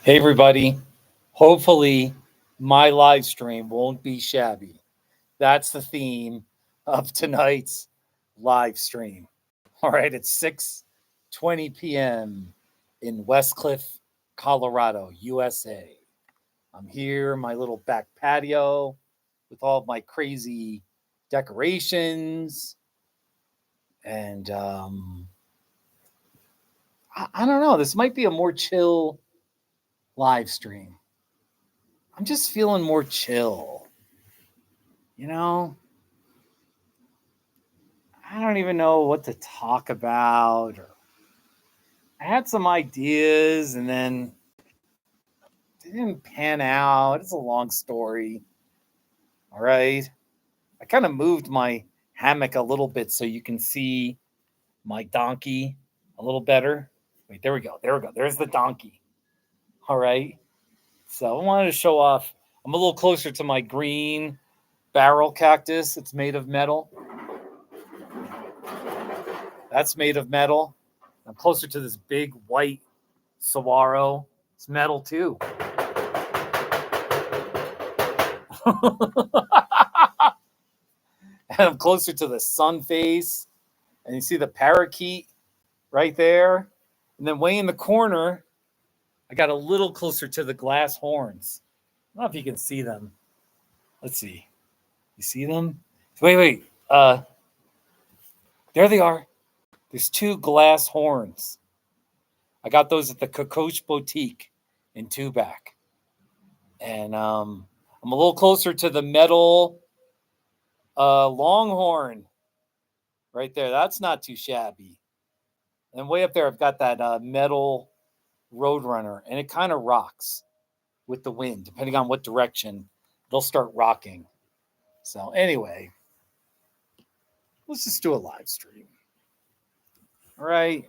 Hey, everybody. Hopefully, my live stream won't be shabby. That's the theme of tonight's live stream. All right, it's 6:20 p.m. in Westcliff, Colorado, USA. I'm here in my little back patio with all of my crazy decorations. And I don't know, this might be a more chill live stream. I'm just feeling more chill. You know, I don't even know what to talk about. Or I had some ideas and then they didn't pan out. It's a long story. All right. I kind of moved my hammock a little bit so you can see my donkey a little better. Wait, there we go. There we go. There's the donkey. All right. So I wanted to show off. I'm a little closer to my green barrel cactus. It's made of metal. That's made of metal. I'm closer to this big white saguaro. It's metal too. And I'm closer to the sun face. And you see the parakeet right there. And then way in the corner, I got a little closer to the glass horns. I don't know if you can see them. Let's see. You see them? Wait. There they are. There's two glass horns. I got those at the Kokosch Boutique in Tubac. And I'm a little closer to the metal longhorn right there. That's not too shabby. And way up there, I've got that metal Roadrunner, and it kind of rocks with the wind. Depending on what direction, they'll start rocking. So anyway, let's just do a live stream. All right.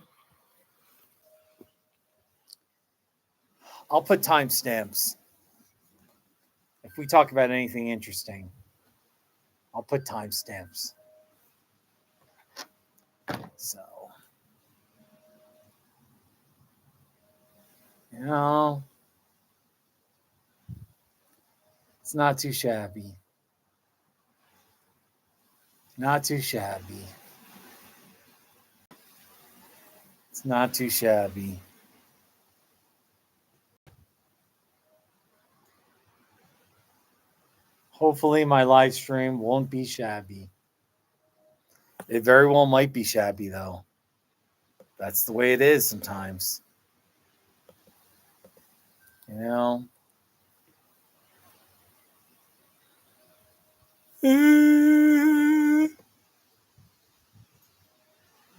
I'll put timestamps. If we talk about anything interesting, I'll put timestamps. So, you know, it's not too shabby. Not too shabby. It's not too shabby. Hopefully, my live stream won't be shabby. It very well might be shabby, though. That's the way it is sometimes. You know?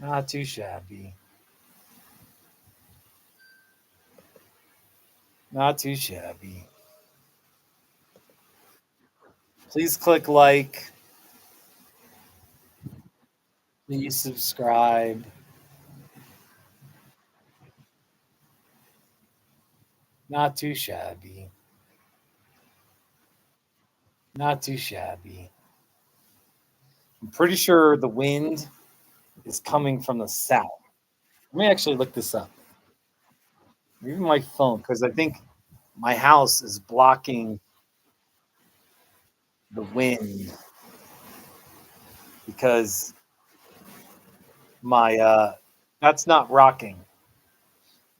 Not too shabby. Not too shabby. Please click like. Please subscribe. Not too shabby. Not too shabby. I'm pretty sure the wind is coming from the south. Let me actually look this up. Maybe my phone, because I think my house is blocking the wind because my that's not rocking.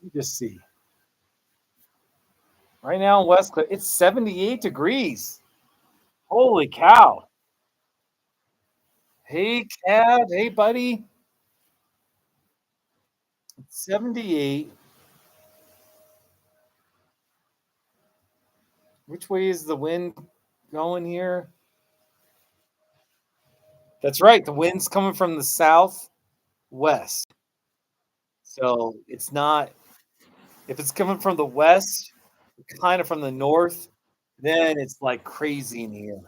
Let me just see. Right now in Westcliff, it's 78 degrees. Holy cow. Hey, Cad. Hey, buddy. It's 78. Which way is the wind going here? That's right. The wind's coming from the southwest. So it's not, if it's coming from the west, kind of from the north, then it's like crazy in here.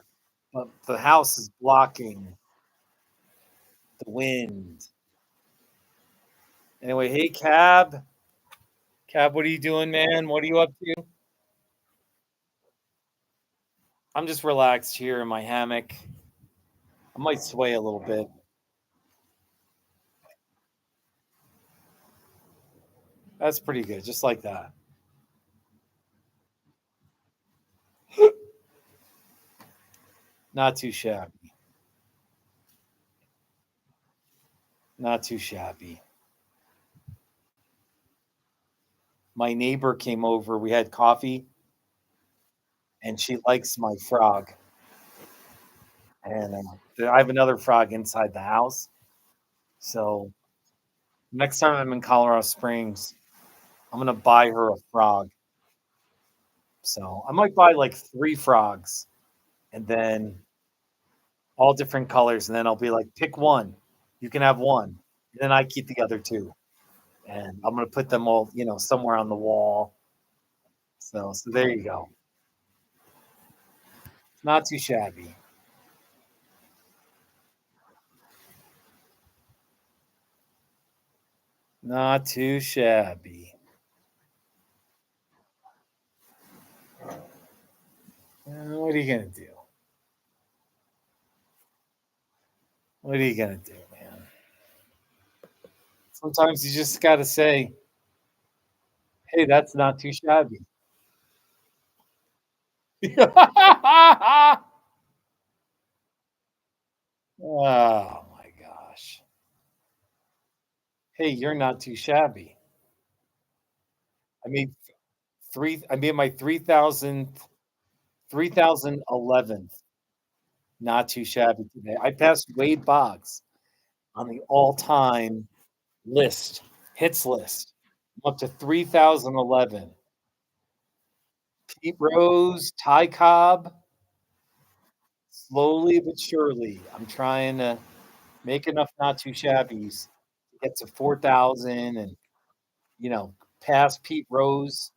But the house is blocking the wind. Anyway, hey, Cab. Cab, what are you doing, man? What are you up to? I'm just relaxed here in my hammock. I might sway a little bit. That's pretty good, just like that. Not too shabby. Not too shabby. My neighbor came over. We had coffee, and she likes my frog. And I have another frog inside the house. So next time I'm in Colorado Springs, I'm gonna buy her a frog. So I might buy like 3 frogs, and then all different colors, and then I'll be like, pick one. You can have one. And then I keep the other two. And I'm gonna put them all, somewhere on the wall. So there you go. Not too shabby. Not too shabby. What are you gonna do? What are you gonna do, man? Sometimes you just gotta say, "Hey, that's not too shabby." Oh my gosh! Hey, you're not too shabby. I made three. I made my 3011th. Not too shabby today. I passed Wade Boggs on the all-time list, hits list. I'm up to 3011. Pete Rose, Ty Cobb, slowly but surely. I'm trying to make enough not too shabbies to get to 4,000 and, pass Pete Rose.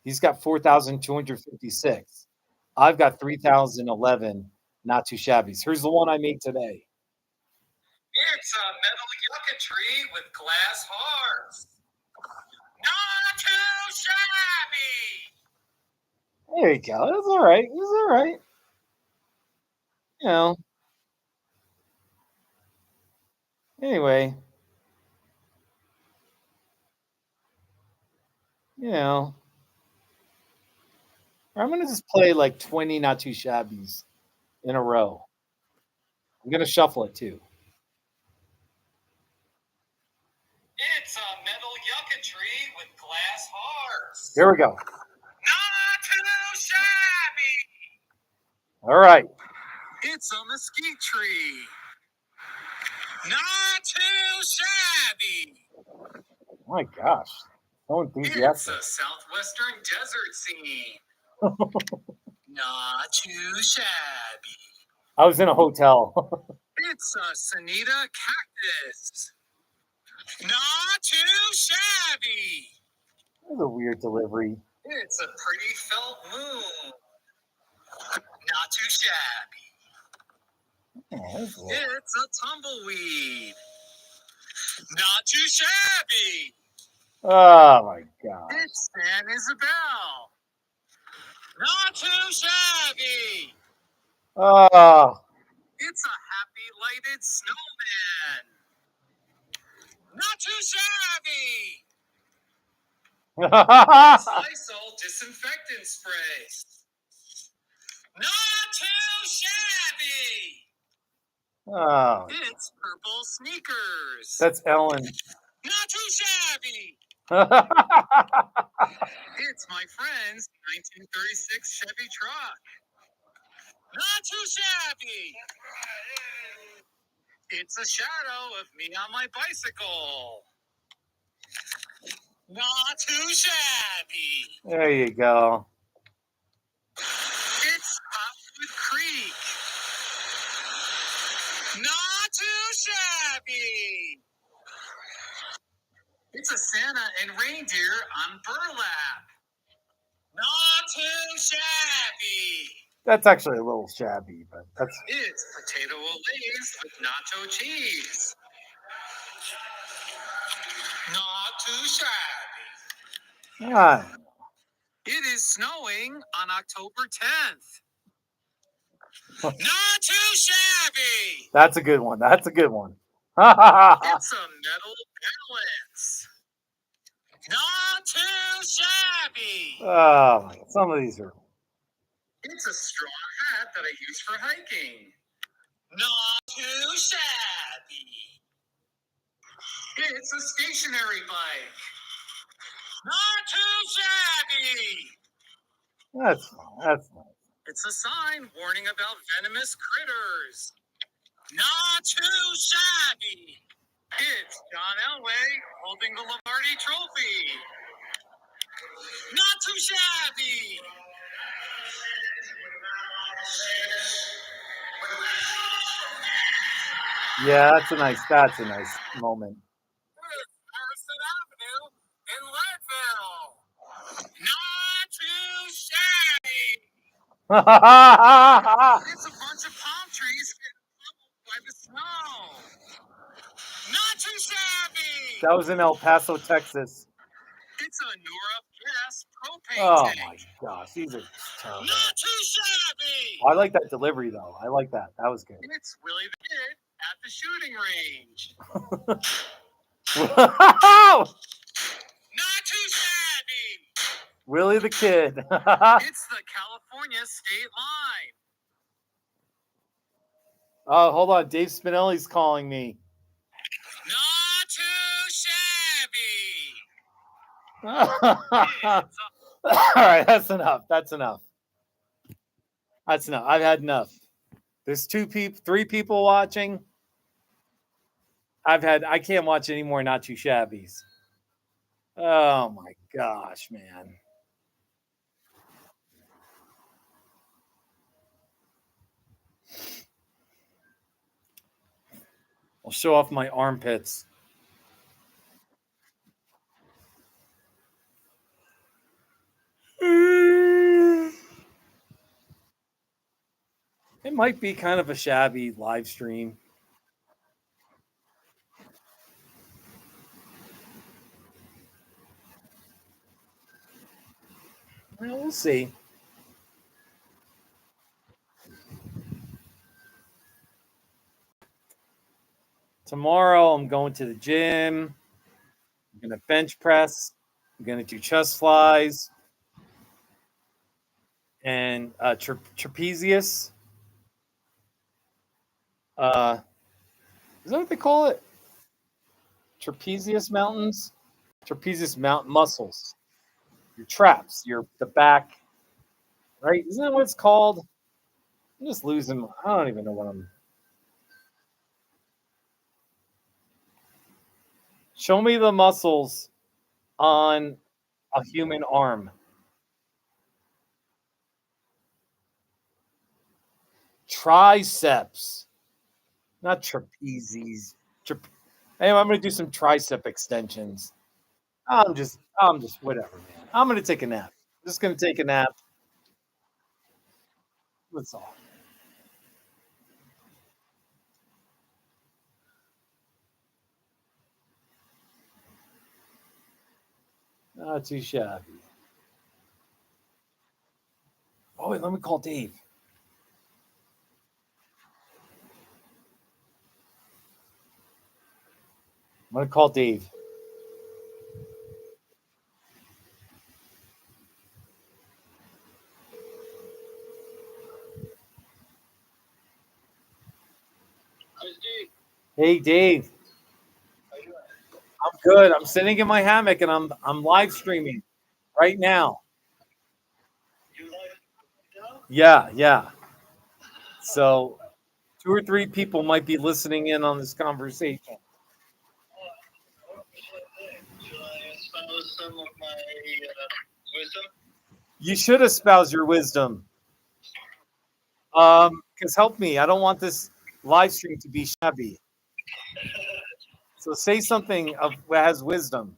He's got 4,256. I've got 3,011 not too shabbies. Here's the one I made today. It's a metal yucca tree with glass hearts. Not too shabby. There you go. It was all right. It was all right. You know. Anyway, you know, I'm gonna just play like 20 not too shabbies in a row. I'm gonna shuffle it too. It's a metal yucca tree with glass hearts. Here we go. Not too shabby. All right. It's a mesquite tree. Not too shabby. Oh my gosh. So enthusiastic. It's a southwestern desert scene. Not too shabby. I was in a hotel. It's a Sonita cactus. Not too shabby. That's a weird delivery. It's a pretty felt moon. Not too shabby. Oh, it's a tumbleweed. Not too shabby. Oh my God. It's San Isabel. Not too shabby. Oh. It's a happy lighted snowman. Not too shabby. It's Lysol disinfectant spray. Not too shabby. Oh. It's purple sneakers. That's Ellen. Not too shabby. It's my friend's 1936 Chevy truck. Not too shabby. It's a shadow of me on my bicycle. Not too shabby. There you go. It's Hotwood Creek. Not too shabby. It's a Santa and reindeer on burlap. Not too shabby. That's actually a little shabby, but that's. It's potato olays with nacho cheese. Not too shabby. Yeah. It is snowing on October 10th. Not too shabby. That's a good one. That's a good one. It's a metal balance. Not too shabby. Oh, some of these are. It's a straw hat that I use for hiking. Not too shabby. It's a stationary bike. Not too shabby. That's nice. It's a sign warning about venomous critters. Not too shabby. It's John Elway holding the Lombardi Trophy. Not too shabby. Yeah, that's a nice moment. Harrison Avenue in Leadville. Not too shabby. It's a bunch of palm trees getting pummeled by the snow. Not too shabby. That was in El Paso, Texas. It's a Nora gas propane tank. My gosh, these are terrible. Not too shabby. I like that delivery though. I like that. That was good. It's Willie the Kid at the shooting range. Not too shabby. Willie the Kid. It's the California state line. Oh, hold on. Dave Spinelli's calling me. Not too shabby. All right, that's enough. I've had enough. There's 3 people watching. I can't watch any more Not Too Shabbies. Oh my gosh, man. I'll show off my armpits. It might be kind of a shabby live stream. Well, we'll see. Tomorrow, I'm going to the gym. I'm going to bench press. I'm going to do chest flies and trapezius. Is that what they call it? Trapezius mountains? Trapezius mountain muscles. Your traps, the back. Right? Isn't that what it's called? I'm just losing. I don't even know what I'm. Show me the muscles on a human arm. Triceps, not trapezes. Anyway, I'm going to do some tricep extensions. I'm just whatever, man. I'm going to take a nap. I'm just going to take a nap. That's all. Not too shabby. Oh, wait, let me call Dave. I'm going to call Dave. Hey, Dave. I'm good. I'm sitting in my hammock and I'm live streaming right now. Yeah. So 2 or 3 people might be listening in on this conversation. Should I espouse some of my wisdom? You should espouse your wisdom. Because help me. I don't want this live stream to be shabby. So say something that has wisdom.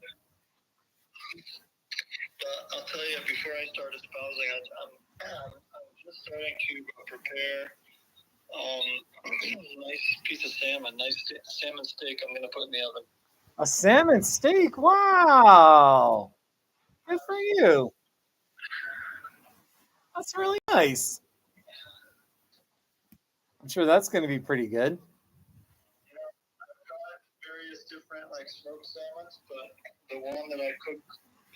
I'll tell you, before I start espousing, I'm just starting to prepare a nice piece of salmon, nice salmon steak I'm going to put in the oven. A salmon steak? Wow. Good for you. That's really nice. I'm sure that's going to be pretty good. I've got various different smoked salmons, but the one that I cook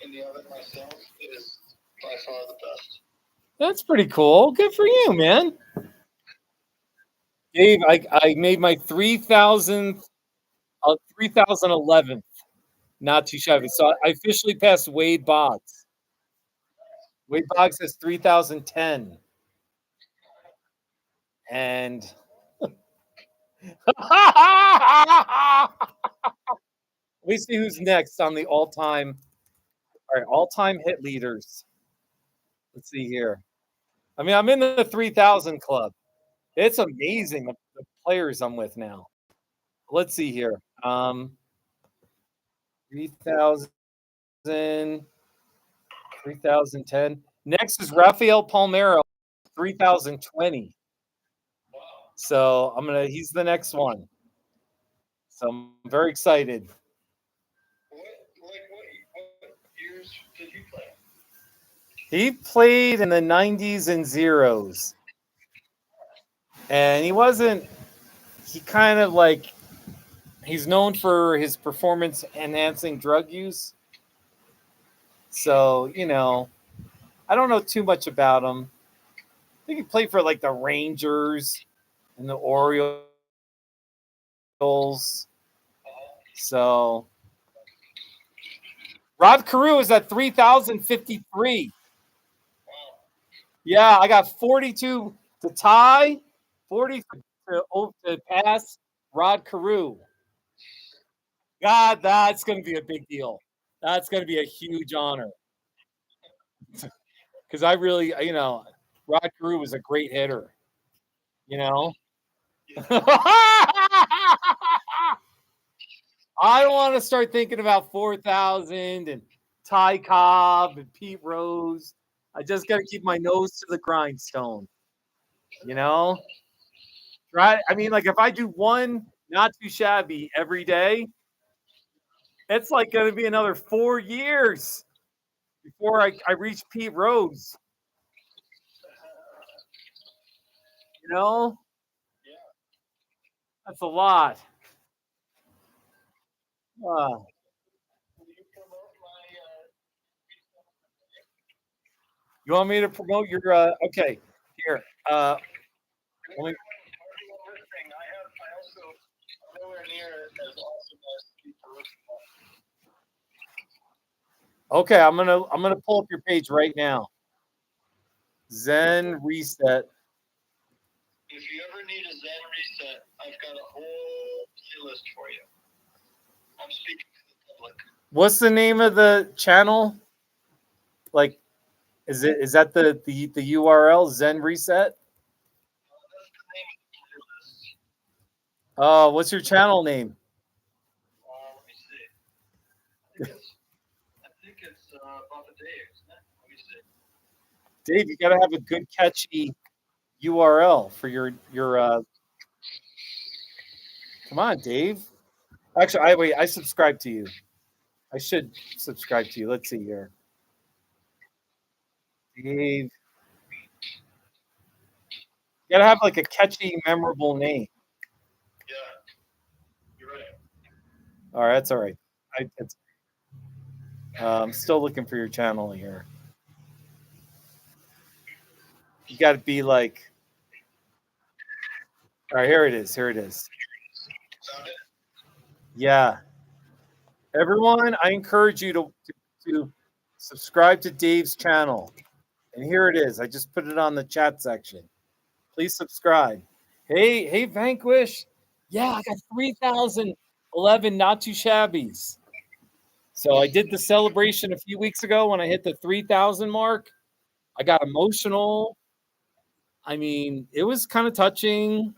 in the oven myself is by far the best. That's pretty cool. Good for you, man. Dave, I made my 3,000th, 3,011th. Not too shabby. So I officially passed Wade Boggs. Wade Boggs has 3,010. And we see who's next on the all-time. All right, all-time hit leaders. Let's see here. I mean, I'm in the 3,000 club. It's amazing the players I'm with now. Let's see here. 3,000, 3,010. Next is Rafael Palmeiro, 3,020. So he's the next one. So I'm very excited. What years did he play? He played in the 90s and zeros. And he kind of like, he's known for his performance enhancing drug use. So, I don't know too much about him. I think he played for like the Rangers and the Orioles. So, Rod Carew is at 3,053. Yeah, I got 42 to tie, 40 to pass Rod Carew. God, that's going to be a big deal. That's going to be a huge honor. Because I really, Rod Carew was a great hitter. You know? I don't want to start thinking about 4,000 and Ty Cobb and Pete Rose. I just got to keep my nose to the grindstone. You know? Right? I mean, like if I do one not too shabby every day, it's like going to be another 4 years before I reach Pete Rose. You know? That's a lot. Uh, you want me to promote your? Okay, here. Let me, I also nowhere near as awesome as people. okay, I'm gonna pull up your page right now. Zen Reset. If you ever need a Zen reset, I've got a whole playlist for you. I'm speaking to the public. What's the name of the channel? Like, is that the URL Zen Reset? That's the name of the playlist. Oh, what's your channel name? Let me see. I think it's Papa Dave, isn't it? Let me see. Dave, you gotta have a good catchy URL for your. Come on, Dave. Actually, I subscribe to you. I should subscribe to you. Let's see here. Dave. You gotta have like a catchy, memorable name. Yeah, you're right. All right, that's all right. I'm still looking for your channel here. You got to be like, all right, here it is. Here it is. Found it? Yeah, everyone, I encourage you to subscribe to Dave's channel. And here it is. I just put it on the chat section. Please subscribe. Hey, Vanquish. Yeah, I got 3,011 not too shabbies. So I did the celebration a few weeks ago when I hit the 3,000 mark. I got emotional. I mean, it was kind of touching.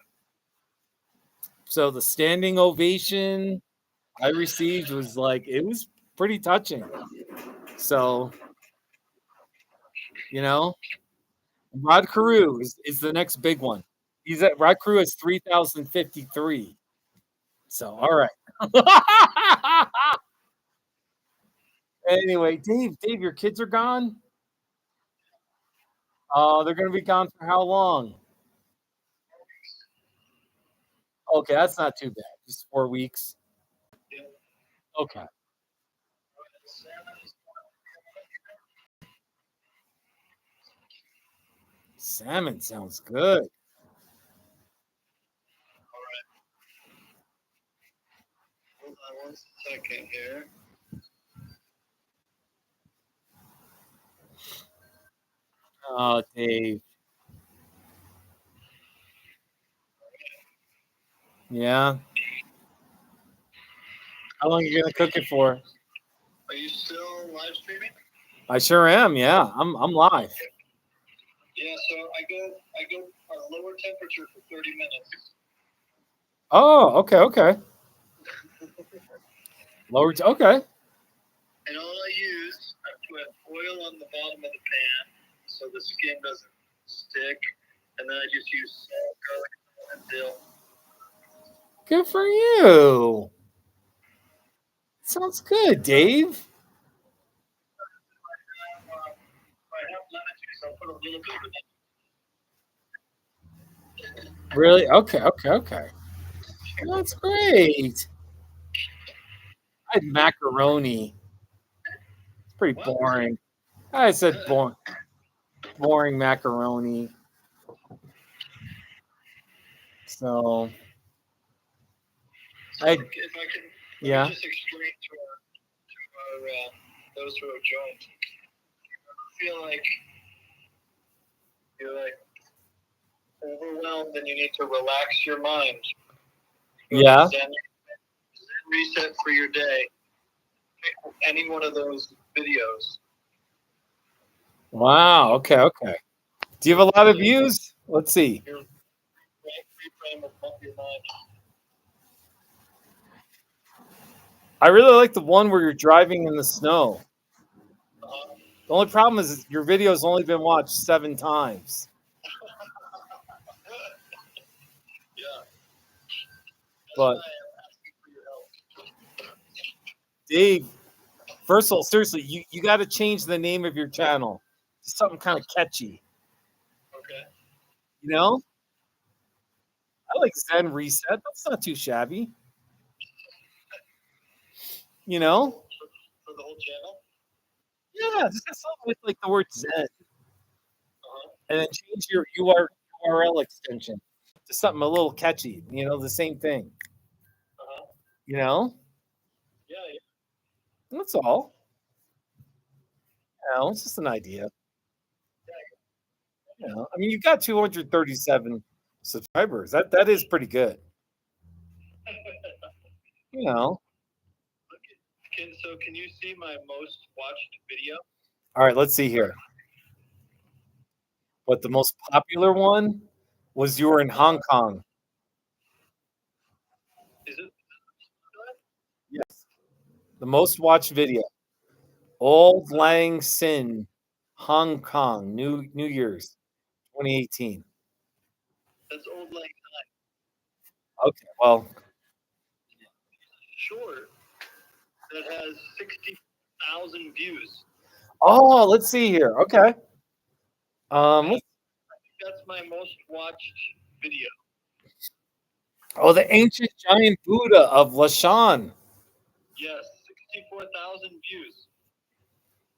So the standing ovation I received was like, it was pretty touching. So, you know, Rod Carew is the next big one. Rod Carew is 3,053. So, all right. Anyway, Dave, your kids are gone? Oh, they're going to be gone for how long? Okay, that's not too bad. Just 4 weeks. Okay. Salmon sounds good. Oh, Dave. Yeah. How long are you gonna cook it for? Are you still live streaming? I sure am. Yeah, I'm live. Yeah, so I go a lower temperature for 30 minutes. Oh, okay. Lower. Okay. And all I use, I put oil on the bottom of the pan so the skin doesn't stick. And then I just use salt, garlic, and dill. Good for you. Sounds good, Dave. If I have lemon juice, I'll put a little bit of it. Really? Okay. That's great. I had macaroni. It's pretty boring. I said boring macaroni. So So if I can, yeah. let me just explain to our those who have joined. Feel like you're like overwhelmed and you need to relax your mind. Yeah. Zen reset for your day. Pick any one of those videos. Wow. Okay. Do you have a lot of views? Let's see. Reframe of your mind. I really like the one where you're driving in the snow. The only problem is your video has only been watched 7 times. Yeah. But Dave, first of all, seriously, you got to change the name of your channel to something kind of catchy. Okay. You know? I like Zen Reset. That's not too shabby. You know? For the whole channel? Yeah, just have something with like the word Zen. And then change your URL extension to something a little catchy. You know, the same thing. You know? Yeah. That's all. You know, it's just an idea. You know, I mean, you got 237 subscribers. That is pretty good. You know. So can you see my most watched video? All right, let's see here. But the most popular one was you were in Hong Kong. Is it? Yes. The most watched video. Old Lang Sin, Hong Kong, New Year's, 2018. That's Old Lang Okay, well, Short that has 60,000 views. oh, let's see here. Okay. That's my most watched video. Oh, the ancient giant Buddha of Lashan. Yes, 64,000 views.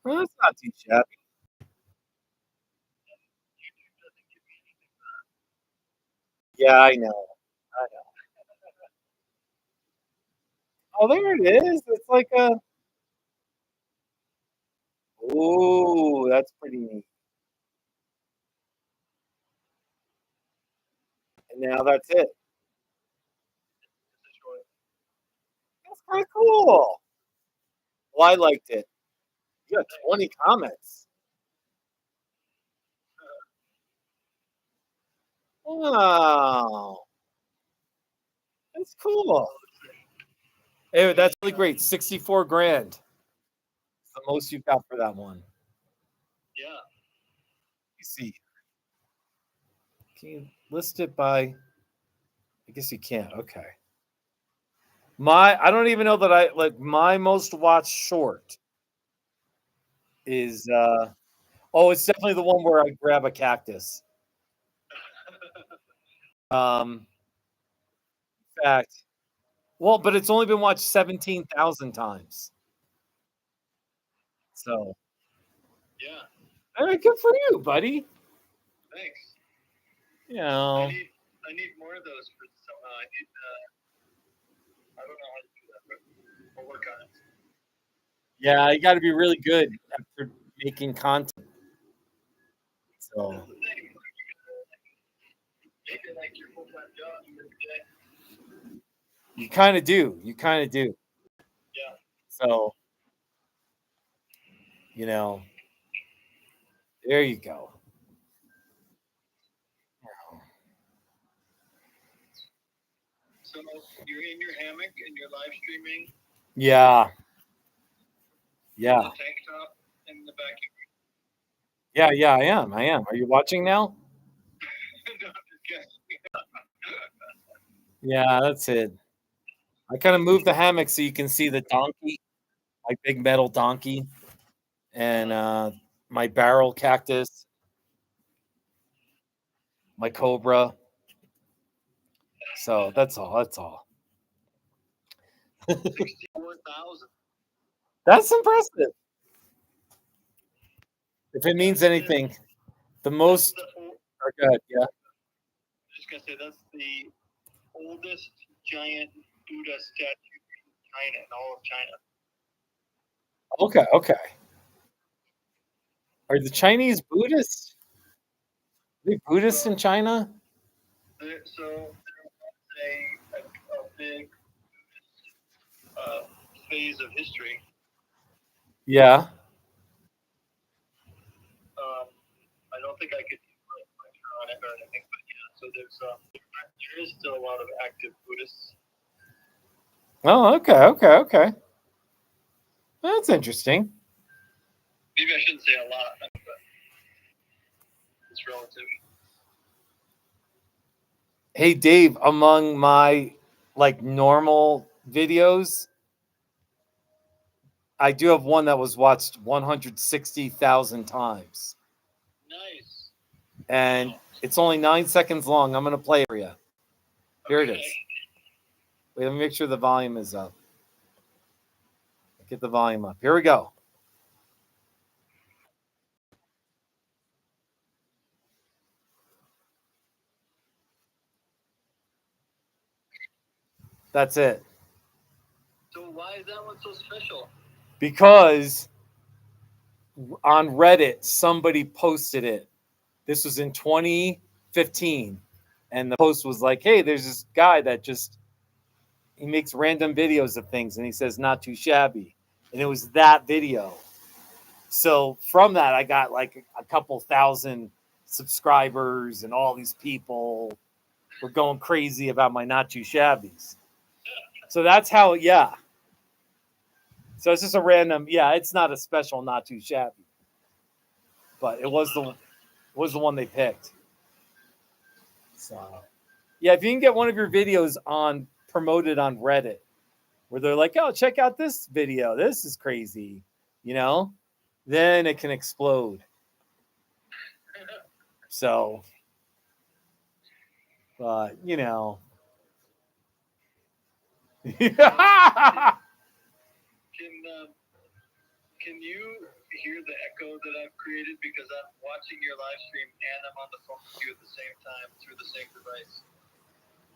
Well, that's not too shabby. YouTube doesn't give me anything for that. Yeah, I know. Oh, there it is. It's like a. Ooh, that's pretty neat. And now that's it. That's kind of cool. Well, I liked it. You got 20 comments. Wow. That's cool. Hey, that's really great. 64 grand. It's the most you've got for that one. Yeah. You see. Can you list it by? I guess you can't. Okay. I don't even know that I like my most watched short is it's definitely the one where I grab a cactus. In fact, well, but it's only been watched 17,000 times. So, Yeah. all right, good for you, buddy. Thanks. You know, I need more of those for some. I don't know how to do that, but we'll work on it. yeah, you got to be really good after making content. So That's the thing. Make it like your full-time job every day. you kind of do. You kind of do. Yeah. So, you know, there you go. So you're in your hammock and you're live streaming Yeah. in Yeah. the tank top in the back. Yeah. Yeah. I am. I am. Are you watching now? No, I'm just kidding. Yeah, that's it. I kind of moved the hammock so you can see the donkey, my big metal donkey, and my barrel cactus, my cobra. So that's all. That's all. 64,000. That's impressive. If it means anything, the most. Or good. Yeah. I'm just gonna say that's the oldest giant Buddha statue in China, in all of China. Okay. Okay. Are the Chinese Buddhists? Are they Buddhists in China? So there's a big phase of history. Yeah. I don't think I could put a lecture on it or anything, but yeah. So there is still a lot of active Buddhists. Oh, okay. Okay. Okay. That's interesting. Maybe I shouldn't say a lot, but it's relative. Hey, Dave, among my like normal videos, I do have one that was watched 160,000 times. Nice. And it's only 9 seconds long. I'm going to play it for you. Here it is. Wait, let me make sure the volume is up. Get the volume up. Here we go. That's it. So why is that one so special? Because on Reddit, somebody posted it. This was in 2015. And the post was like, hey, there's this guy that just he makes random videos of things and he says not too shabby. And it was that video. So from that I got like a couple thousand subscribers and all these people were going crazy about my not too shabbies. So that's how yeah. So it's just a random yeah, it's not a special not too shabby. But it was the one they picked. So yeah, if you can get one of your videos on promoted on Reddit where they're like, "Oh, check out this video. This is crazy," you know, then it can explode. So, but you know, Can you hear the echo that I've created because I'm watching your live stream and I'm on the phone with you at the same time through the same device?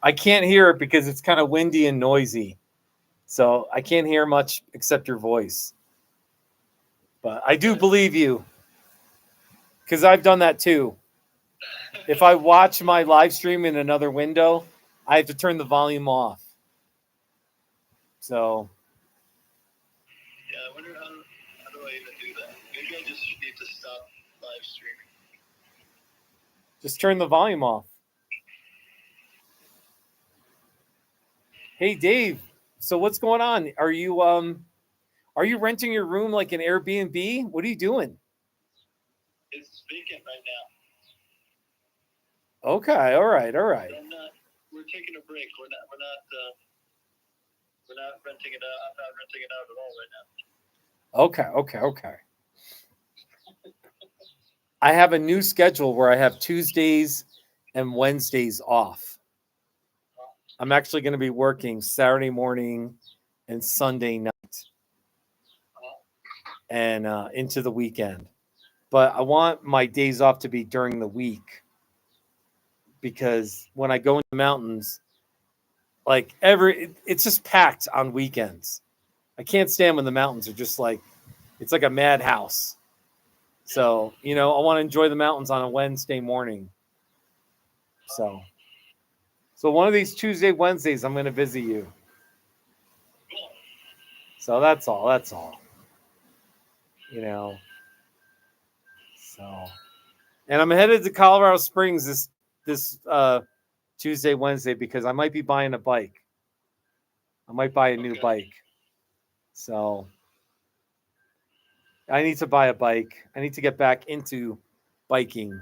I can't hear it because it's kind of windy and noisy, so I can't hear much except your voice. But I do believe you because I've done that too. If I watch my live stream in another window, I have to turn the volume off. So yeah, I wonder how do I even do that? Maybe I just need to stop live streaming. just turn the volume off. Hey Dave, so what's going on? Are you renting your room like an Airbnb? What are you doing? It's vacant right now. Okay, all right, all right. We're taking a break. We're not renting it out. I'm not renting it out at all right now. Okay, okay, okay. I have a new schedule where I have Tuesdays and Wednesdays off. I'm actually going to be working Saturday morning and Sunday night and into the weekend. But I want my days off to be during the week because when I go in the mountains, like it's just packed on weekends. I can't stand when the mountains are just like it's like a madhouse. So, I want to enjoy the mountains on a Wednesday morning. So one of these Tuesday, Wednesdays, I'm going to visit you. Cool. So that's all. So, and I'm headed to Colorado Springs this Tuesday, Wednesday, because I might be buying a bike. I might buy a new bike. So I need to buy a bike. I need to get back into biking.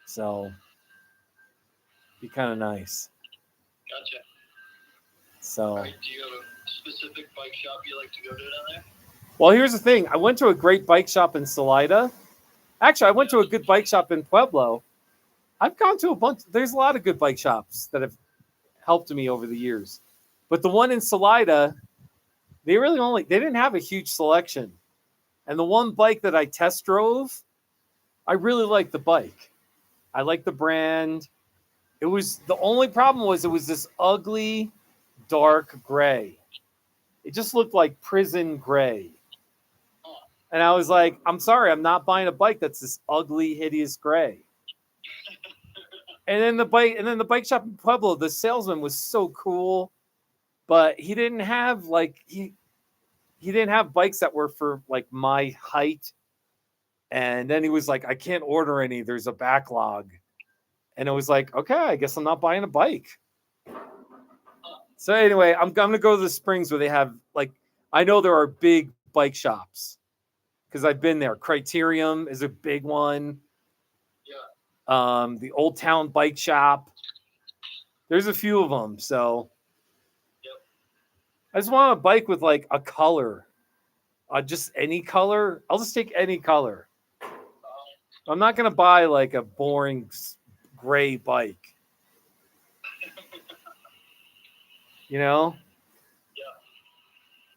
So be kind of nice. Gotcha. So. Right, do you have a specific bike shop you like to go to down there? Well, here's the thing. I went to a great bike shop in Salida. Actually, I went to a good bike shop in Pueblo. I've gone to a bunch. There's a lot of good bike shops that have helped me over the years. But the one in Salida, they didn't have a huge selection. And the one bike that I test drove, I really liked the bike. I liked the brand. The only problem was it was this ugly, dark gray. It just looked like prison gray. And I was like, I'm sorry, I'm not buying a bike that's this ugly, hideous gray. And then the bike shop in Pueblo, the salesman was so cool, but he didn't have he didn't have bikes that were for like my height. And then he was like, I can't order any. There's a backlog. And it was like, okay, I guess I'm not buying a bike. So anyway, I'm going to go to the Springs where they have I know there are big bike shops because I've been there. Criterium is a big one. Yeah. The Old Town Bike Shop. There's a few of them. So yep. I just want a bike with a color. Just any color. I'll just take any color. I'm not going to buy a boring gray bike. Yeah.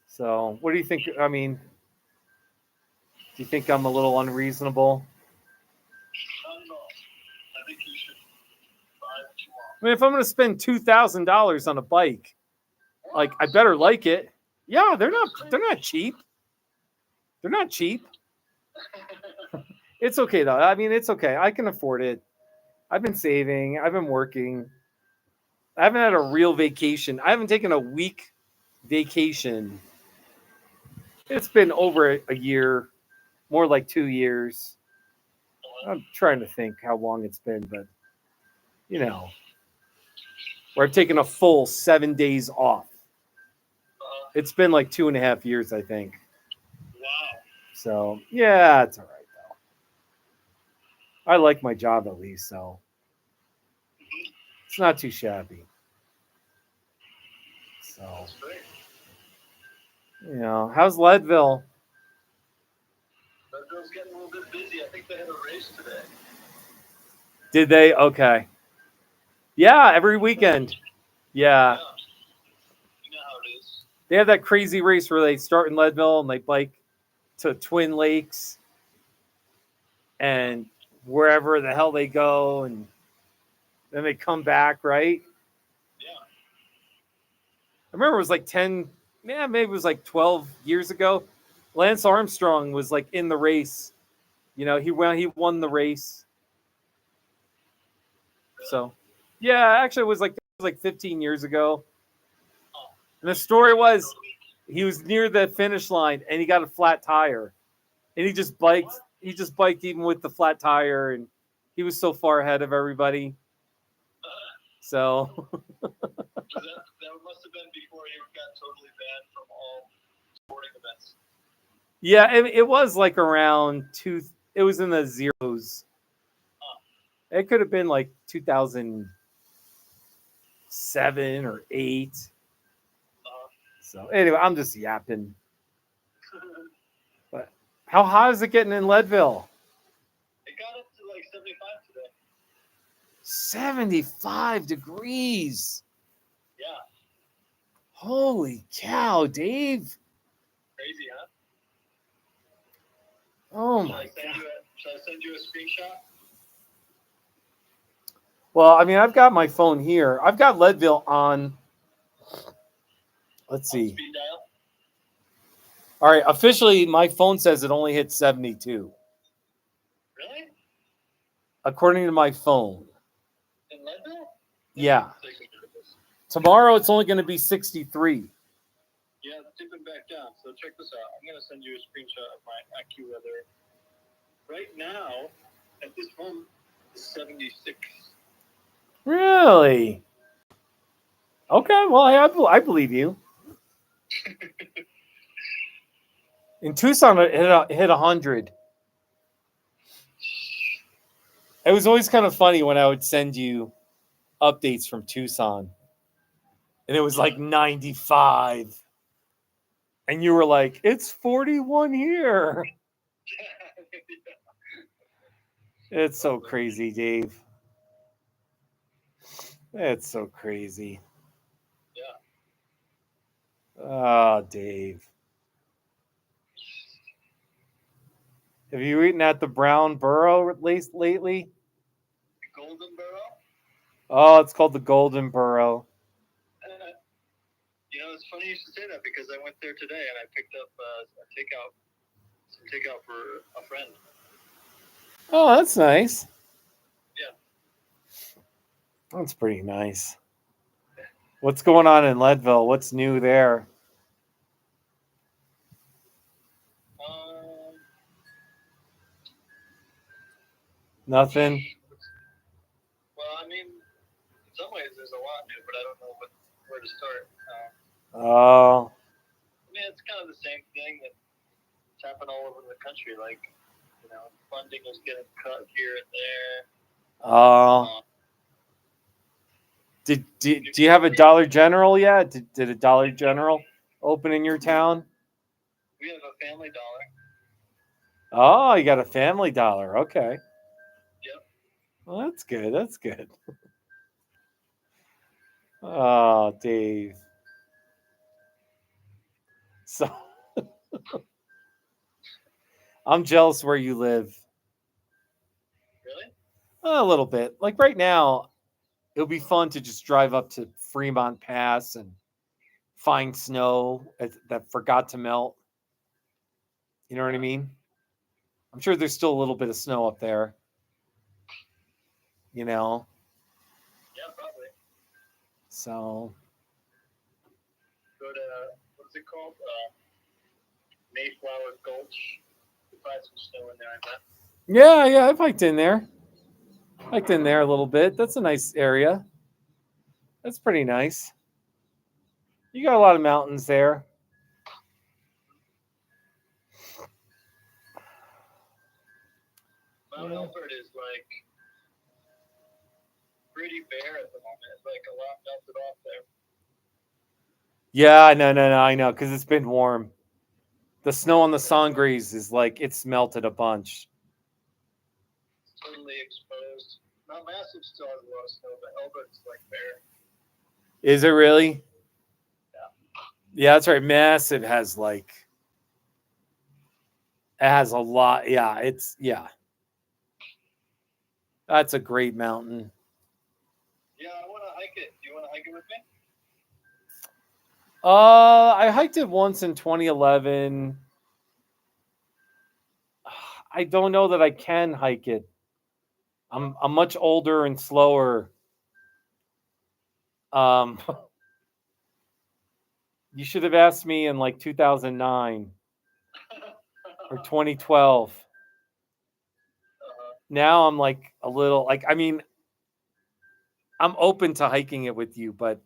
So what do you think? I mean, do you think I'm a little unreasonable? I don't know. I think you should buy what you want. I mean, if I'm going to spend $2,000 on a bike, I better like it. Yeah, they're not cheap. They're not cheap. It's okay though. I mean, it's okay. I can afford it. I've been saving. I've been working. I haven't had a real vacation. I haven't taken a week vacation. It's been over a year, more like 2 years. I'm trying to think how long it's been, but where I've taken a full 7 days off. It's been 2.5 years, I think. Wow. So yeah, it's all right though. I like my job at least, so it's not too shabby. So That's great. How's Leadville? Leadville's getting a little bit busy. I think they had a race today. Did they? Okay. Yeah, every weekend. Yeah. You know how it is. They have that crazy race where they start in Leadville and they bike to Twin Lakes and wherever the hell they go, and then they come back, right? Yeah. I remember it was 10, maybe it was 12 years ago. Lance Armstrong was in the race. He won the race. Really? So, yeah, actually it was 15 years ago. And the story was he was near the finish line and he got a flat tire. And he just biked. He just biked even with the flat tire, and he was so far ahead of everybody. So that must have been before he got totally banned from all sporting events. Yeah, it was around it was in the zeros. It could have been 2007 or 8. So anyway, I'm just yapping. But how hot is it getting in Leadville? It got up to 75 today. 75 degrees. Yeah. Holy cow, Dave. Crazy, huh? Oh my God. Should I send you a screenshot? Well, I mean, I've got my phone here. I've got Leadville on. Let's see. Speed dial? All right. Officially, my phone says it only hit 72. Really? according to my phone. In Leadville? Yeah. Tomorrow it's only going to be 63. Yeah, it's dipping back down. So check this out. I'm going to send you a screenshot of my AccuWeather. Right now, at this moment, it's 76. Really? Okay, well, I believe you. In Tucson, it hit 100. It was always kind of funny when I would send you updates from Tucson, and it was like 95, and you were like, "It's 41 here." It's so crazy, Dave. It's so crazy. Yeah. Oh, Dave. Have you eaten at the Brown Burrow lately? Golden Borough? Oh, it's called the Golden Burrow. You know, it's funny you should say that because I went there today and I picked up some takeout for a friend. Oh, that's nice. Yeah. That's pretty nice. What's going on in Leadville? What's new there? Nothing. Well, I mean, in some ways there's a lot new, but I don't know where to start. Oh. I mean, it's kind of the same thing that's happened all over the country. Like, you know, funding is getting cut here and there. Oh. Do you have a Dollar General yet? Did a Dollar General open in your town? We have a Family Dollar. Oh, you got a Family Dollar. Okay. Yep. Well, that's good. That's good. Oh, Dave. So I'm jealous where you live. Really? A little bit. Like right now, it'll be fun to just drive up to Fremont Pass and find snow that forgot to melt. You know what I mean? I'm sure there's still a little bit of snow up there. You know? Yeah, probably. So. Go to, what's it called? Mayflower Gulch. You find some snow in there, I bet. Yeah, I've hiked in there. Hiked in there a little bit. That's a nice area. That's pretty nice. You got a lot of mountains there. Mount Elbert is like pretty bare at the moment. It's like a lot melted off there. Yeah, no, I know, because it's been warm. The snow on the Sangres is like, it's melted a bunch. It's totally exposed. Mount Massive still has a lot of snow, but Elbert's like bare. Is it really? Yeah. Yeah, that's right. Massive has like, it has a lot. Yeah. That's a great mountain. Yeah, I want to hike it. Do you want to hike it with me? I hiked it once in 2011. I don't know that I can hike it. I'm much older and slower. You should have asked me in like 2009 or 2012. Now I'm like a little like, I mean, I'm open to hiking it with you, but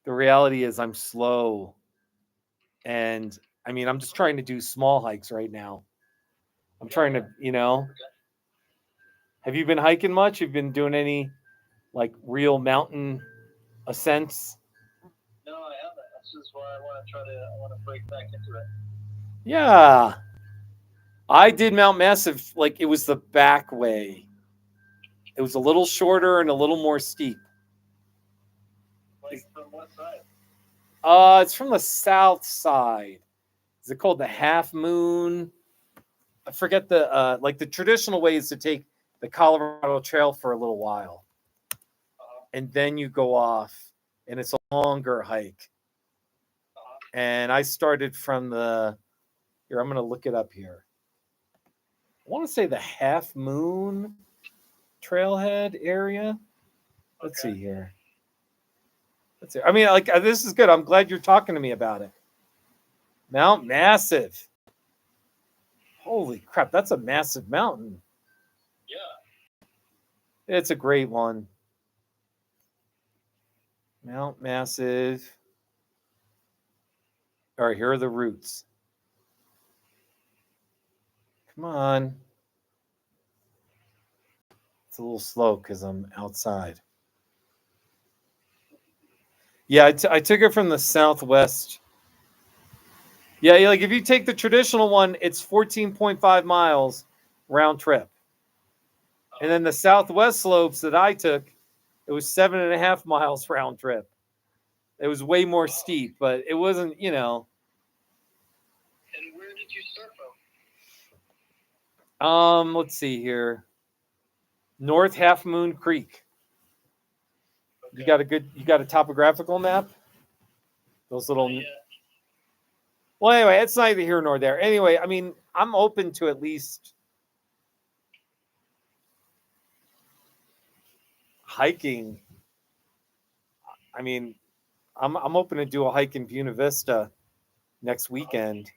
the reality is I'm slow. And I mean, I'm just trying to do small hikes right now. I'm trying to, have you been hiking much? You've been doing any like real mountain ascents? No, I haven't. This is why I want to break back into it. Yeah. I did Mount Massive, like it was the back way. It was a little shorter and a little more steep. Like from what side? It's from the south side. Is it called the Half Moon? I forget the like the traditional way is to take the Colorado Trail for a little while, and then you go off, and it's a longer hike. And I started from the here. I'm going to look it up here. want to say the Half Moon Trailhead area. Let's Okay. see here. Let's see. I mean, like this is good. I'm glad you're talking to me about it. Mount Massive. Holy crap, that's a massive mountain. Yeah. It's a great one. Mount Massive. All right, here are the routes. Come on. It's a little slow because I'm outside. Yeah, I took it from the southwest. Yeah, like if you take the traditional one, it's 14.5 miles round trip. And then the southwest slopes that I took, it was 7.5 miles round trip. It was way more steep, but it wasn't, And where did you start from? Let's see here. North Half Moon Creek. Okay. You got a topographical map? Those little Yeah. Well, anyway, it's neither here nor there. Anyway, I mean, I'm open to at least hiking. I mean, I'm open to do a hike in Buena Vista next weekend.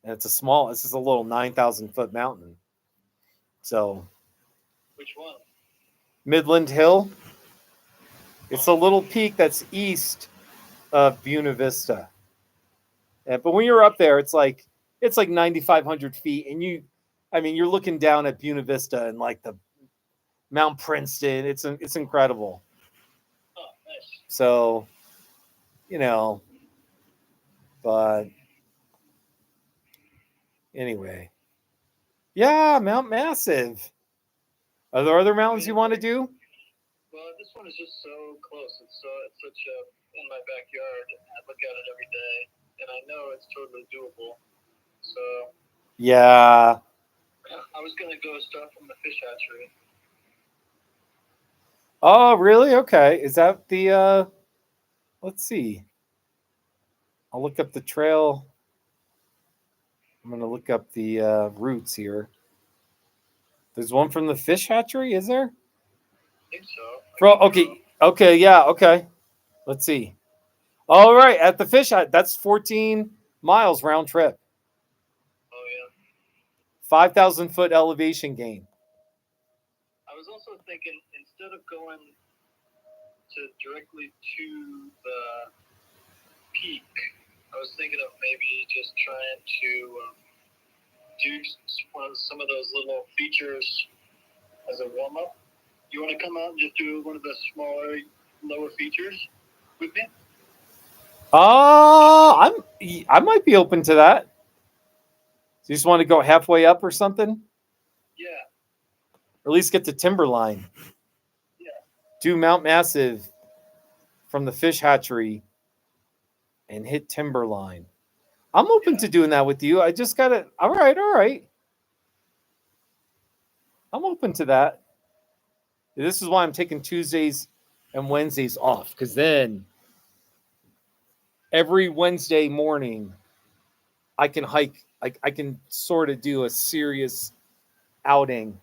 And it's this is a little 9,000-foot mountain. So, Which one? Midland Hill. It's a little peak that's east of Buena Vista. But when you're up there, it's like 9,500 feet, and you're looking down at Buena Vista and like the Mount Princeton. It's incredible. Oh, nice. So, but anyway, yeah, Mount Massive. Are there other mountains you want to do? Well, this one is just so close. It's such a in my backyard. I look at it every day, and I know it's totally doable. So Yeah. I was gonna go start from the fish hatchery. Oh, really? Okay. Is that the let's see. I'll look up the trail. I'm going to look up the routes here. There's one from the fish hatchery, is there? I think so. Okay, yeah, okay. Let's see. All right, at the fish hut, that's 14 miles round trip. Oh yeah. 5,000-foot elevation gain. I was also thinking instead of going directly to the peak, I was thinking of maybe just trying to do some of those little features as a warm up. You want to come out and just do one of the smaller, lower features with me? I might be open to that. So you just want to go halfway up or something? Yeah. Or at least get to Timberline. Yeah. Do Mount Massive from the fish hatchery and hit Timberline. I'm open to doing that with you. I just gotta. All right. I'm open to that. This is why I'm taking Tuesdays and Wednesdays off, because then every Wednesday morning I can hike. I can sort of do a serious outing.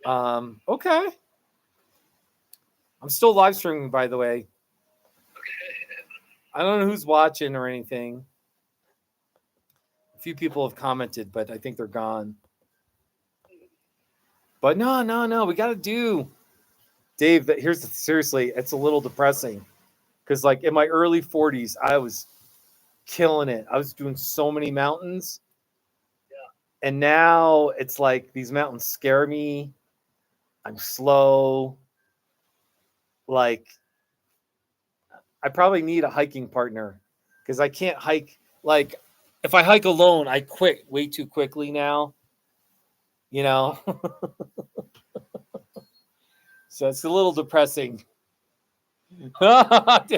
Okay. I'm still live streaming, by the way. I don't know who's watching or anything. A few people have commented, but I think they're gone. But no. We got to do, Dave. Seriously, it's a little depressing because, like, in my early 40s, I was killing it. I was doing so many mountains, and now it's like these mountains scare me. I'm slow. Like, I probably need a hiking partner because I can't hike. Like, if I hike alone, I quit way too quickly now. So it's a little depressing. Dave. Let's do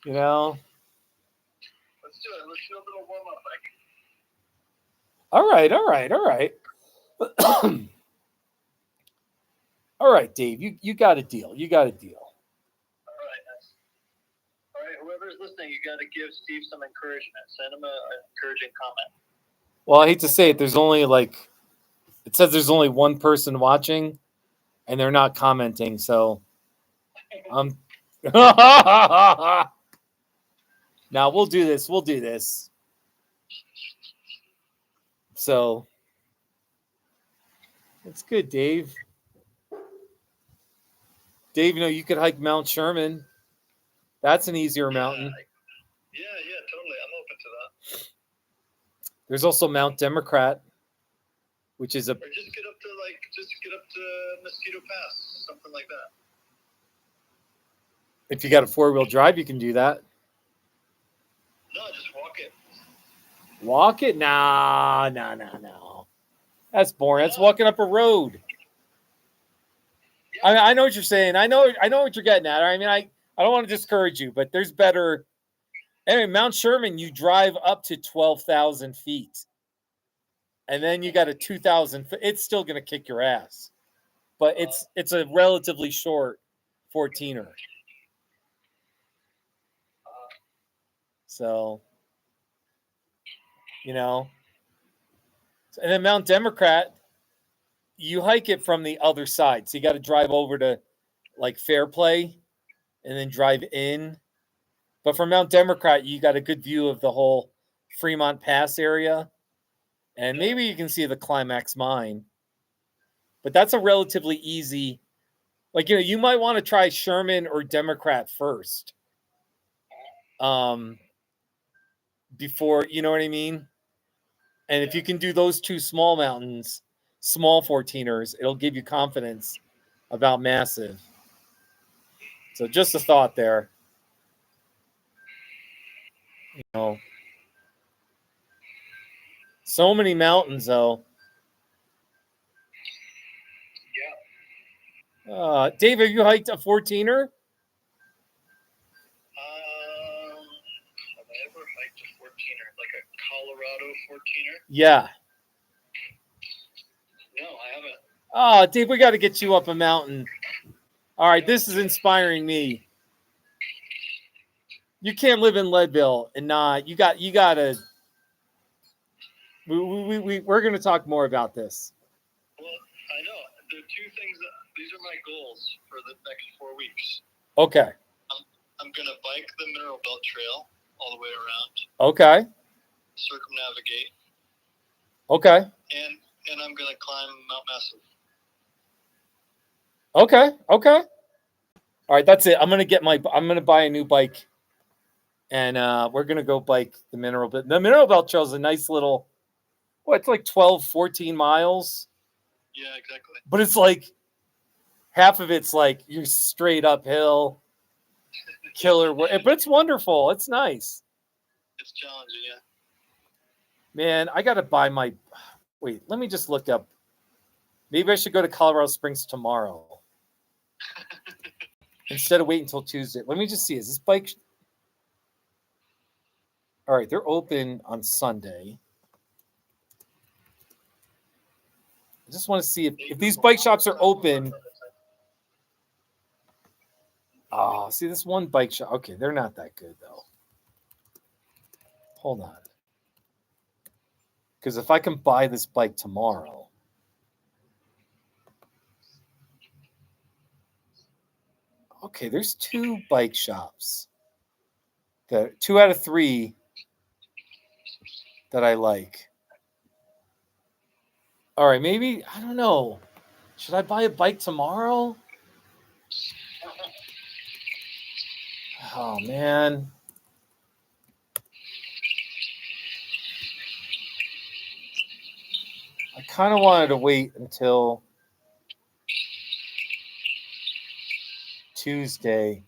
it. Let's do a little warm up hiking. All right. All right, Dave. You got a deal. All right, whoever's listening, you got to give Steve some encouragement. Send him an encouraging comment. Well, I hate to say it. There's only it says there's only one person watching, and they're not commenting. So, now we'll do this. We'll do this. So, it's good, Dave. Dave, you could hike Mount Sherman. That's an easier mountain. Yeah, totally. I'm open to that. There's also Mount Democrat, which is or just get up to Mosquito Pass, something like that. If you got a 4-wheel drive, you can do that. No, just walk it. Walk it? No. That's boring. That's walking up a road. Yeah. I know what you're saying. I know what you're getting at. I mean, I don't want to discourage you, but there's better. Anyway, Mount Sherman, you drive up to 12,000 feet. And then you got a 2,000 foot. It's still going to kick your ass. But it's a relatively short 14er. So, And then Mount Democrat, you hike it from the other side. So you got to drive over to Fairplay and then drive in. But from Mount Democrat, you got a good view of the whole Fremont Pass area. And maybe you can see the Climax Mine. But that's a relatively easy, you might want to try Sherman or Democrat first. Before, you know what I mean? And if you can do those two small mountains, small 14ers, it'll give you confidence about massive. So just a thought there. So many mountains, though. Yeah. Dave, have you hiked a 14er? Have I ever hiked a 14er? Like a Colorado 14er? Yeah. No, I haven't. Dave, we got to get you up a mountain. All right, this is inspiring me. You can't live in Leadville and not. You got to. We're going to talk more about this. Well, I know. There are two things. These are my goals for the next 4 weeks. Okay. I'm going to bike the Mineral Belt Trail all the way around. Okay. Circumnavigate. Okay. And I'm going to climb Mount Massive. Okay. All right, that's it. I'm going to buy a new bike. And we're going to go bike the Mineral Belt. The Mineral Belt Trail is a nice little, it's like 12, 14 miles. Yeah, exactly. But it's half of it's you're straight uphill. Killer. But it's wonderful. It's nice. It's challenging, yeah. Man, I got to buy my... Wait, let me just look up. Maybe I should go to Colorado Springs tomorrow. Instead of waiting until Tuesday. Let me just see. Is this bike... All right, they're open on Sunday. I just want to see if these bike shops are open. Oh, see this one bike shop. Okay, they're not that good, though. Hold on. Because if I can buy this bike tomorrow... Okay, there's 2 bike shops. 2 out of 3 that I like. All right, maybe, I don't know. Should I buy a bike tomorrow? Oh, man. I kind of wanted to wait until Tuesday.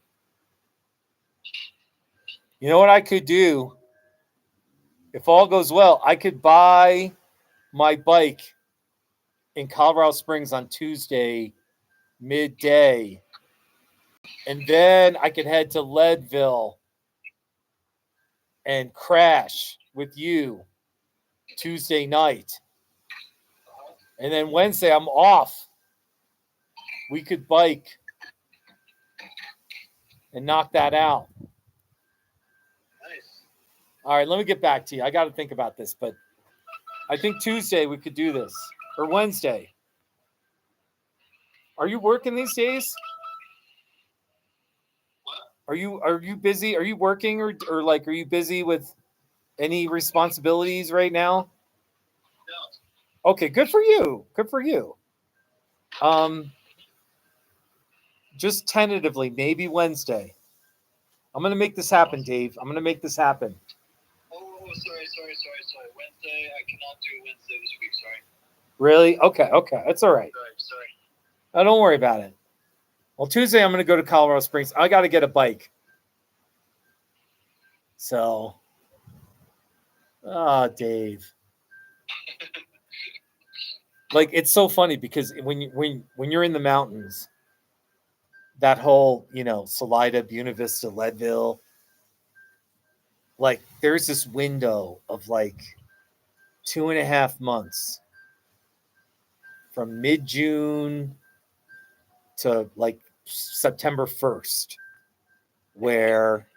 You know what I could do? If all goes well, I could buy my bike in Colorado Springs on Tuesday midday. And then I could head to Leadville and crash with you Tuesday night. And then Wednesday, I'm off. We could bike and knock that out. All right, let me get back to you. I got to think about this, but I think Tuesday we could do this, or Wednesday. Are you working these days? What? Are you busy? Are you working or like are you busy with any responsibilities right now? No. Okay, good for you. Good for you. Um, just tentatively, maybe Wednesday. I'm gonna make this happen, Dave. I'm gonna make this happen. Oh, sorry. Wednesday, I cannot do Wednesday this week. Sorry. Really? Okay. That's all right. Sorry. Oh, don't worry about it. Well, Tuesday I'm gonna go to Colorado Springs. I got to get a bike. So, Dave. Like it's so funny because when you're in the mountains, that whole Salida, Buena Vista, Leadville, like there's this window of like 2.5 months from mid June to like September 1st, where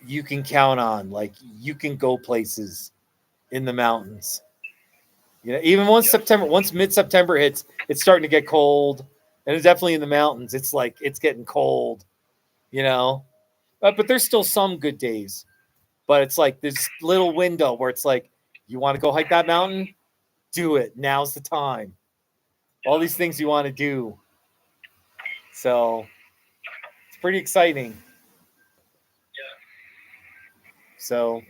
you can count on like you can go places in the mountains. Even once mid September hits, it's starting to get cold, and it's definitely in the mountains. It's like it's getting cold, you know. But there's still some good days. But it's like this little window where it's like, you want to go hike that mountain? Do it. Now's the time. All these things you want to do. So it's pretty exciting. Yeah. So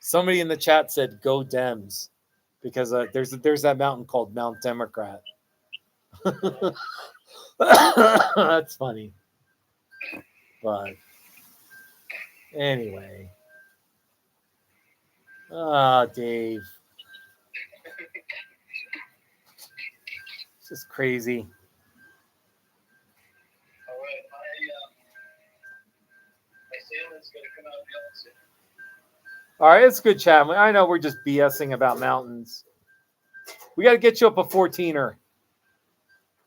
somebody in the chat said, "Go Dems," because there's that mountain called Mount Democrat. That's funny. But anyway, Dave, it's just crazy. All right. My salmon's gonna come out of the oven soon. All right, it's good chat. I know we're just BSing about mountains. We got to get you up a 14er.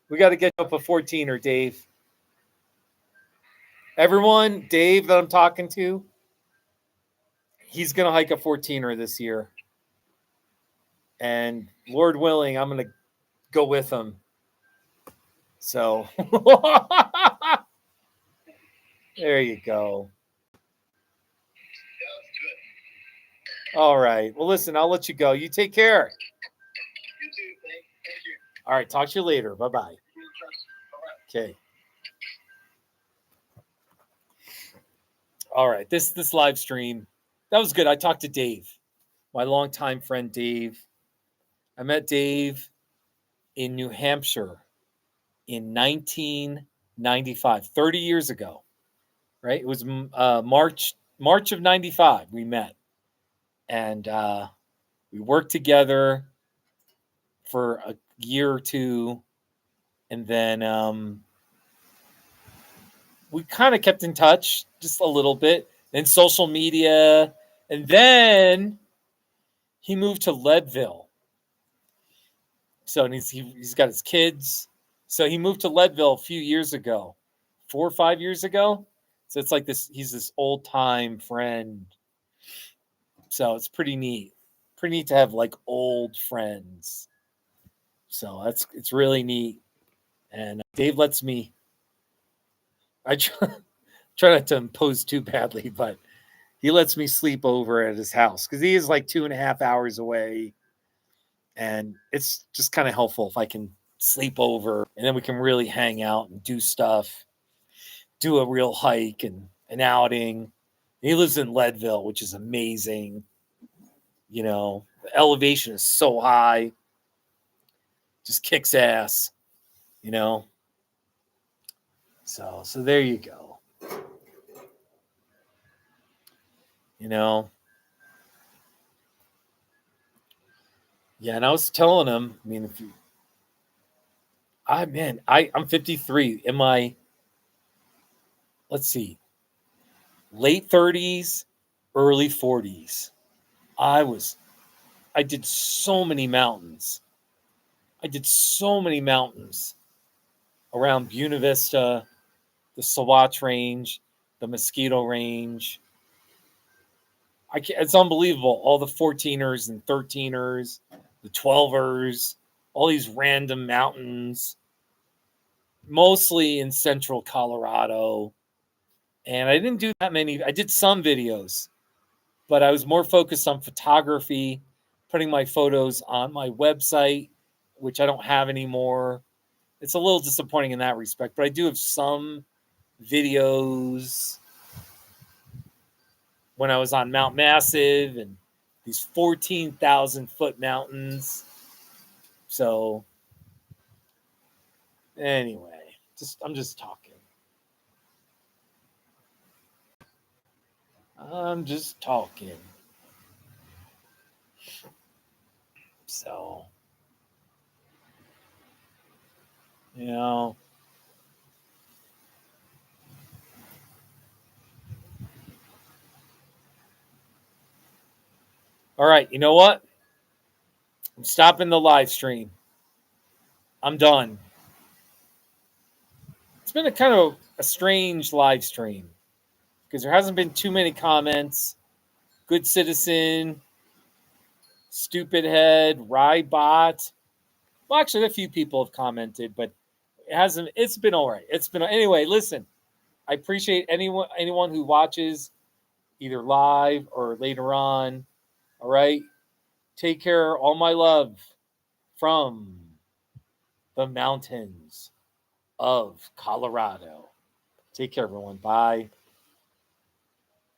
We got to get you up a 14er, Dave. Everyone, Dave that I'm talking to, he's going to hike a 14er this year. And Lord willing, I'm going to go with him. So there you go. Yeah, let's do it. All right. Well, listen, I'll let you go. You take care. You too. Thank you. All right. Talk to you later. Bye-bye. All right. Okay. All right. This live stream, that was good. I talked to Dave, my longtime friend Dave. I met Dave in New Hampshire in 1995, 30 years ago, right? It was March of 95 we met. And we worked together for a year or two. And then we kind of kept in touch just a little bit. Then social media. And then he moved to Leadville. So he's got his kids. So he moved to Leadville a few years ago, 4 or 5 years ago. So it's like this. He's this old time friend. So it's pretty neat. Pretty neat to have like old friends. So it's really neat. And Dave lets me. I try not to impose too badly, but he lets me sleep over at his house because he is like 2.5 hours away. And it's just kind of helpful if I can sleep over and then we can really hang out and do stuff, do a real hike and an outing. He lives in Leadville, which is amazing. The elevation is so high, just kicks ass, you know. So there you go. Yeah, and I was telling him, I mean, if you I'm 53. In my, let's see, late 30s, early 40s. I did so many mountains. Around Buena Vista, the Sawatch Range, the mosquito range. It's unbelievable. All the 14ers and 13ers, the 12ers, all these random mountains, mostly in central Colorado. And I didn't do that many. I did some videos, but I was more focused on photography, putting my photos on my website, which I don't have anymore. It's a little disappointing in that respect, but I do have some videos when I was on Mount Massive and these 14,000 foot mountains. So anyway, I'm just talking. I'm just talking. So, you know, all right, you know what? I'm stopping the live stream. I'm done. It's been a kind of a strange live stream because there hasn't been too many comments. Good citizen, stupid head, Rybot. Well, actually, a few people have commented, but it hasn't. It's been all right. It's been anyway. Listen, I appreciate anyone who watches either live or later on. All right, take care. All my love from the mountains of Colorado. Take care, everyone. Bye.